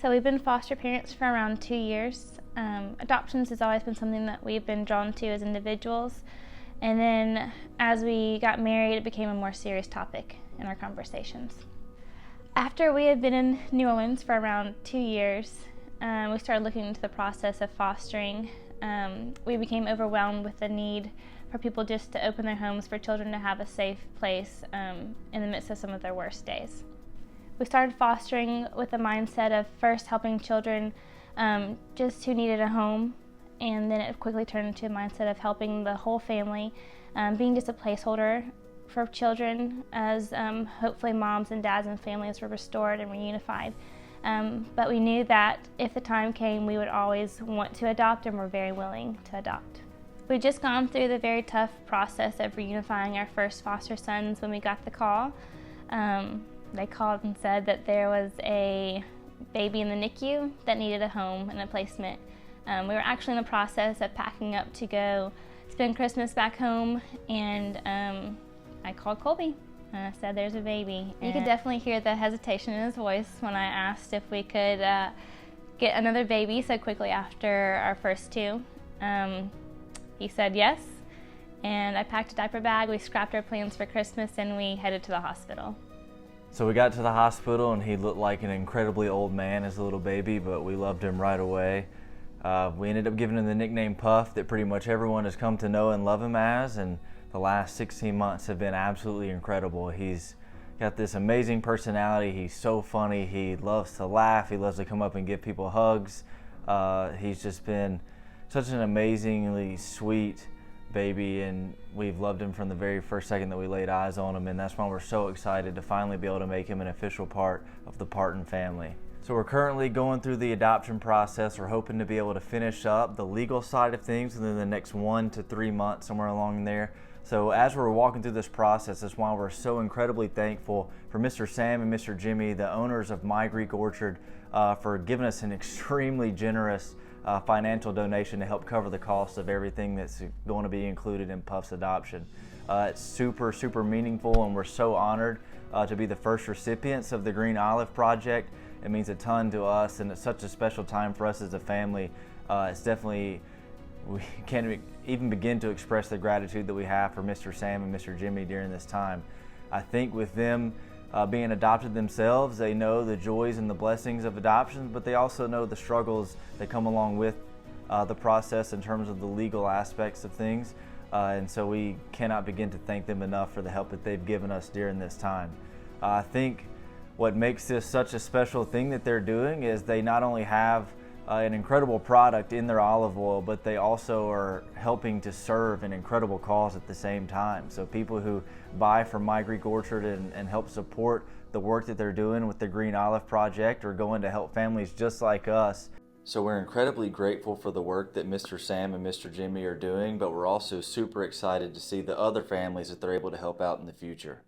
So we've been foster parents for around 2 years. Adoptions has always been something that we've been drawn to as individuals. And then as we got married, it became a more serious topic in our conversations. After we had been in New Orleans for around 2 years, we started looking into the process of fostering. We became overwhelmed with the need for people just to open their homes for children to have a safe place in the midst of some of their worst days. We started fostering with the mindset of first helping children just who needed a home, and then it quickly turned into a mindset of helping the whole family, being just a placeholder for children as hopefully moms and dads and families were restored and reunified. But we knew that if the time came, we would always want to adopt, and we're very willing to adopt. We'd just gone through the very tough process of reunifying our first foster sons when we got the call. They called and said that there was a baby in the NICU that needed a home and a placement. We were actually in the process of packing up to go spend Christmas back home, and I called Colby and I said, "There's a baby." You could definitely hear the hesitation in his voice when I asked if we could get another baby so quickly after our first two. He said yes, and I packed a diaper bag, we scrapped our plans for Christmas, and we headed to the hospital. So we got to the hospital and he looked like an incredibly old man as a little baby, but we loved him right away. We ended up giving him the nickname Puff that pretty much everyone has come to know and love him as, and the last 16 months have been absolutely incredible. He's got this amazing personality, he's so funny, he loves to laugh, he loves to come up and give people hugs. He's just been such an amazingly sweet baby, and we've loved him from the very first second that we laid eyes on him, and that's why we're so excited to finally be able to make him an official part of the Partin family. So we're currently going through the adoption process. We're hoping to be able to finish up the legal side of things within the next 1 to 3 months, somewhere along there. So as we're walking through this process, that's why we're so incredibly thankful for Mr. Sam and Mr. Jimmy, the owners of My Greek Orchard, for giving us an extremely generous financial donation to help cover the cost of everything that's going to be included in Puff's adoption. It's super meaningful, and we're so honored to be the first recipients of the Green Olive Project. It means a ton to us, and it's such a special time for us as a family. It's definitely, we can't even begin to express the gratitude that we have for Mr. Sam and Mr. Jimmy during this time. I think with them being adopted themselves, they know the joys and the blessings of adoption, but they also know the struggles that come along with the process in terms of the legal aspects of things. And so we cannot begin to thank them enough for the help that they've given us during this time. I think what makes this such a special thing that they're doing is they not only have an incredible product in their olive oil, but they also are helping to serve an incredible cause at the same time. So people who buy from My Greek Orchard and help support the work that they're doing with the Green Olive Project are going to help families just like us. So we're incredibly grateful for the work that Mr. Sam and Mr. Jimmy are doing, but we're also super excited to see the other families that they're able to help out in the future.